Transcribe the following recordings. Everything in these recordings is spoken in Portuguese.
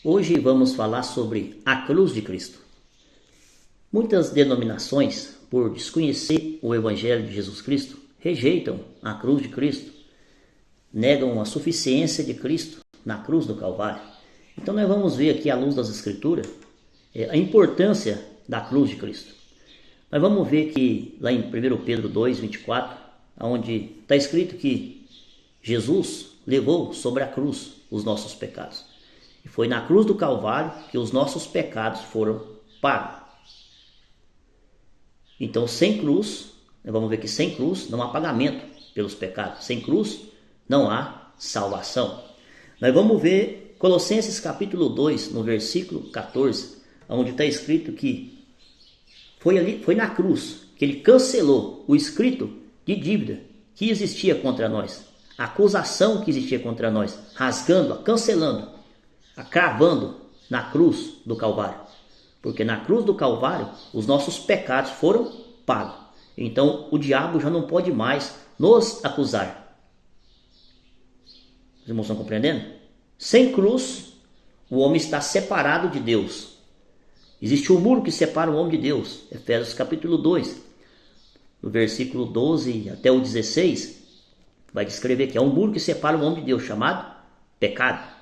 Hoje vamos falar sobre a cruz de Cristo. Muitas denominações, por desconhecer o Evangelho de Jesus Cristo, rejeitam a cruz de Cristo, negam a suficiência de Cristo na cruz do Calvário. Então nós vamos ver aqui à luz das Escrituras a importância da cruz de Cristo. Nós vamos ver que lá em 1 Pedro 2, 24, onde está escrito que Jesus levou sobre a cruz os nossos pecados. E foi na cruz do Calvário que os nossos pecados foram pagos. Então, sem cruz, vamos ver que sem cruz não há pagamento pelos pecados. Sem cruz não há salvação. Nós vamos ver Colossenses capítulo 2, no versículo 14, onde está escrito que foi na cruz que ele cancelou o escrito de dívida que existia contra nós. A acusação que existia contra nós, rasgando-a, cancelando, cravando na cruz do Calvário. Porque na cruz do Calvário os nossos pecados foram pagos. Então o diabo já não pode mais nos acusar. Os irmãos estão compreendendo? Sem cruz, o homem está separado de Deus. Existe um muro que separa o homem de Deus. Efésios capítulo 2, no versículo 12 até o 16, vai descrever que é um muro que separa o homem de Deus, chamado pecado.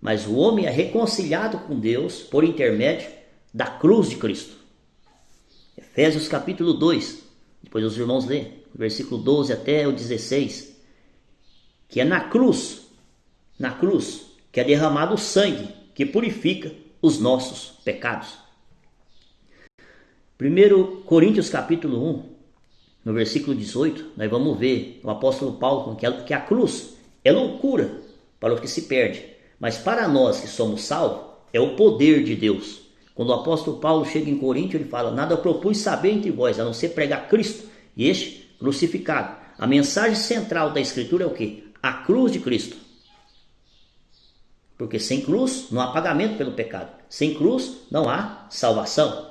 Mas o homem é reconciliado com Deus por intermédio da cruz de Cristo. Efésios capítulo 2, depois os irmãos lêem, versículo 12 até o 16, que é na cruz que é derramado o sangue que purifica os nossos pecados. 1 Coríntios capítulo 1, no versículo 18, nós vamos ver o apóstolo Paulo que a cruz é loucura para o que se perde, mas para nós que somos salvos é o poder de Deus. Quando o apóstolo Paulo chega em Corinto, ele fala: nada propus saber entre vós, a não ser pregar Cristo e este crucificado. A mensagem central da Escritura é o quê? A cruz de Cristo. Porque sem cruz não há pagamento pelo pecado. Sem cruz não há salvação.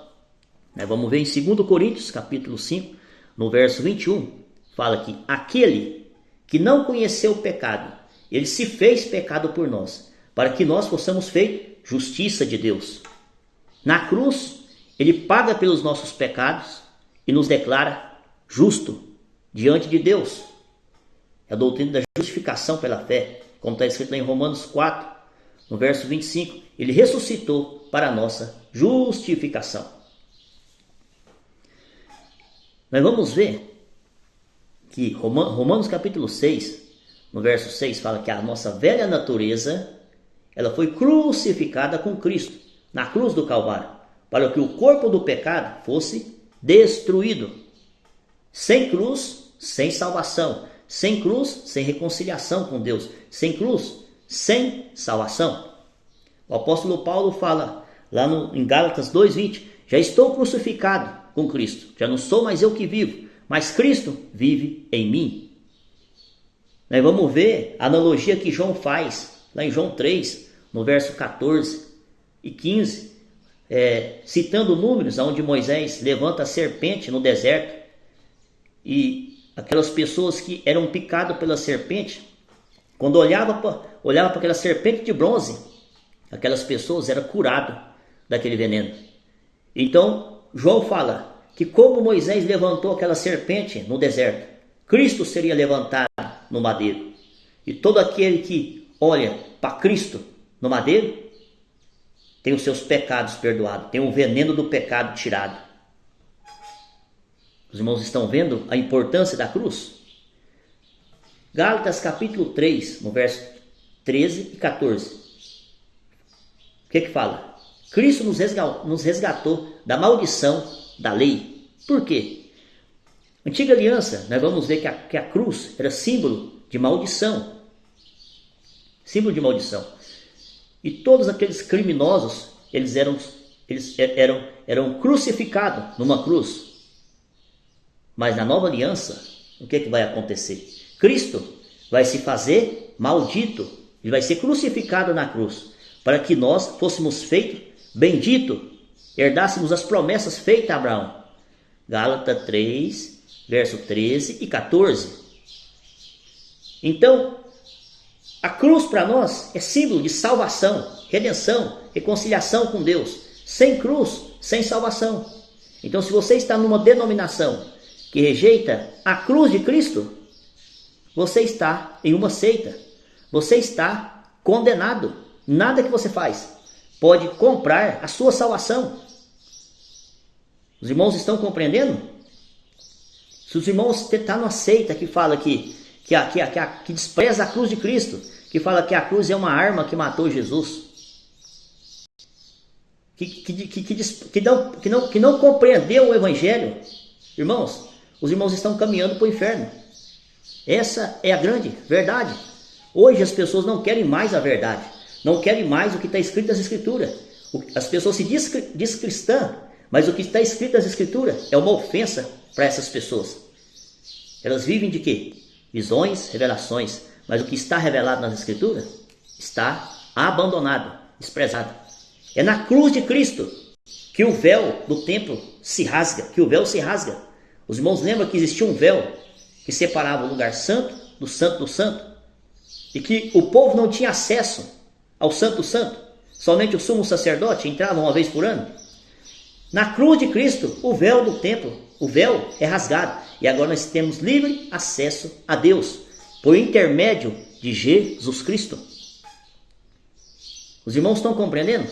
Vamos ver em 2 Coríntios capítulo 5, no verso 21, fala que aquele que não conheceu o pecado, ele se fez pecado por nós, para que nós possamos feito justiça de Deus. Na cruz, ele paga pelos nossos pecados e nos declara justo diante de Deus. É a doutrina da justificação pela fé, como está escrito lá em Romanos 4, no verso 25. Ele ressuscitou para a nossa justificação. Nós vamos ver que Romanos capítulo 6, no verso 6, fala que a nossa velha natureza, ela foi crucificada com Cristo na cruz do Calvário, para que o corpo do pecado fosse destruído. Sem cruz, sem salvação. Sem cruz, sem reconciliação com Deus. Sem cruz, sem salvação. O apóstolo Paulo fala lá em Gálatas 2:20, já estou crucificado com Cristo, já não sou mais eu que vivo, mas Cristo vive em mim. Nós vamos ver a analogia que João faz, lá em João 3, no verso 14 e 15, citando números onde Moisés levanta a serpente no deserto, e aquelas pessoas que eram picadas pela serpente, quando olhava para aquela serpente de bronze, aquelas pessoas eram curadas daquele veneno. Então João fala que como Moisés levantou aquela serpente no deserto, Cristo seria levantado no madeiro. E todo aquele que olha para Cristo no madeiro tem os seus pecados perdoados, tem o veneno do pecado tirado. Os irmãos estão vendo a importância da cruz? Gálatas capítulo 3, no verso 13 e 14. O que fala? Cristo nos resgatou da maldição da lei. Por quê? Antiga aliança, nós vamos ver que a cruz era símbolo de maldição. Símbolo de maldição. E todos aqueles criminosos, eles eram crucificados numa cruz. Mas na nova aliança, o que vai acontecer? Cristo vai se fazer maldito. Ele vai ser crucificado na cruz, para que nós fôssemos feitos benditos, herdássemos as promessas feitas a Abraão. Gálatas 3, verso 13 e 14. Então, A cruz para nós é símbolo de salvação, redenção, reconciliação com Deus. Sem cruz, sem salvação. Então, se você está numa denominação que rejeita a cruz de Cristo, você está em uma seita. Você está condenado. Nada que você faz pode comprar a sua salvação. Os irmãos estão compreendendo? Se os irmãos estão numa seita que fala que despreza a cruz de Cristo, que fala que a cruz é uma arma que matou Jesus, que não compreendeu o Evangelho, irmãos, os irmãos estão caminhando para o inferno. Essa é a grande verdade. Hoje as pessoas não querem mais a verdade, não querem mais o que está escrito nas Escrituras. As pessoas se diz cristã, mas o que está escrito nas Escrituras é uma ofensa para essas pessoas. Elas vivem de quê? Visões, revelações, mas o que está revelado nas Escrituras está abandonado, desprezado. É na cruz de Cristo que o véu do templo se rasga, que o véu se rasga. Os irmãos lembram que existia um véu que separava o lugar santo do santo, e que o povo não tinha acesso ao santo santo, somente o sumo sacerdote entrava uma vez por ano. Na cruz de Cristo, o véu do templo, o véu é rasgado, e agora nós temos livre acesso a Deus, por intermédio de Jesus Cristo. Os irmãos estão compreendendo?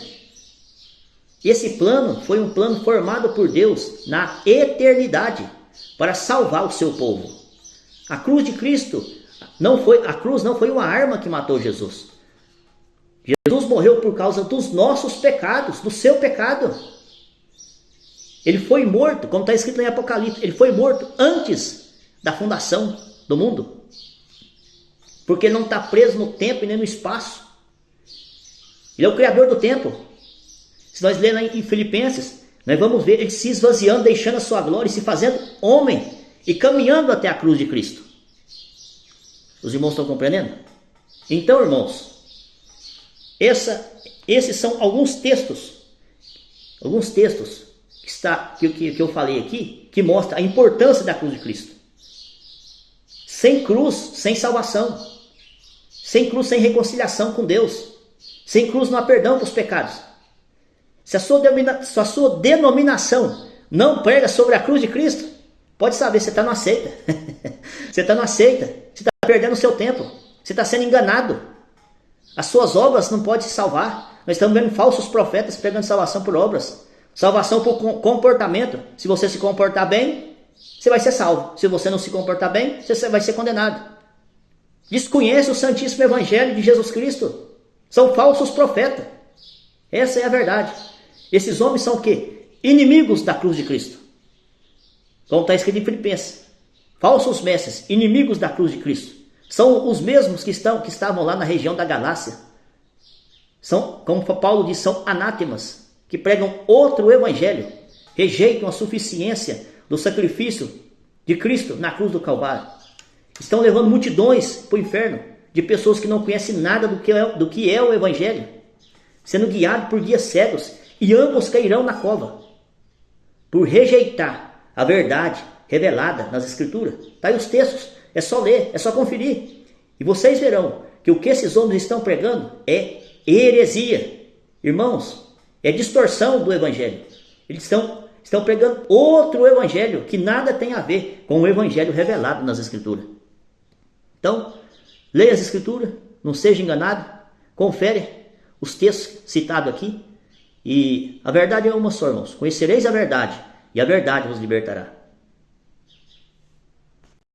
Esse plano foi um plano formado por Deus na eternidade para salvar o seu povo. A cruz de Cristo a cruz não foi uma arma que matou Jesus. Jesus morreu por causa dos nossos pecados, do seu pecado. Ele foi morto, como está escrito em Apocalipse, ele foi morto antes da fundação do mundo. Porque ele não está preso no tempo e nem no espaço. Ele é o Criador do tempo. Se nós lermos em Filipenses, nós vamos ver ele se esvaziando, deixando a sua glória e se fazendo homem e caminhando até a cruz de Cristo. Os irmãos estão compreendendo? Então, irmãos, esses são alguns textos que eu falei aqui, que mostram a importância da cruz de Cristo. Sem cruz, sem salvação. Sem cruz, sem reconciliação com Deus. Sem cruz não há perdão para os pecados. Se a sua denominação não prega sobre a cruz de Cristo, pode saber, você está numa seita. Você está numa seita. Você está perdendo o seu tempo. Você está sendo enganado. As suas obras não podem te salvar. Nós estamos vendo falsos profetas pregando salvação por obras. Salvação por comportamento. Se você se comportar bem, você vai ser salvo. Se você não se comportar bem, você vai ser condenado. Desconhece o Santíssimo Evangelho de Jesus Cristo. São falsos profetas. Essa é a verdade. Esses homens são o quê? Inimigos da cruz de Cristo. Como está escrito em Filipenses. Falsos mestres, inimigos da cruz de Cristo. São os mesmos que estavam lá na região da Galácia. São, como Paulo diz, são anátemas, que pregam outro evangelho. Rejeitam a suficiência do sacrifício de Cristo na cruz do Calvário. Estão levando multidões para o inferno, de pessoas que não conhecem nada do que é o evangelho, sendo guiados por guias cegos, e ambos cairão na cova, por rejeitar a verdade revelada nas Escrituras. Está aí os textos, é só ler, é só conferir, e vocês verão que o que esses homens estão pregando é heresia. Irmãos, é distorção do evangelho. Eles estão pregando outro evangelho, que nada tem a ver com o evangelho revelado nas Escrituras. Então, leia as Escrituras, não seja enganado, confere os textos citados aqui, e a verdade é uma só, irmãos. Conhecereis a verdade, e a verdade vos libertará.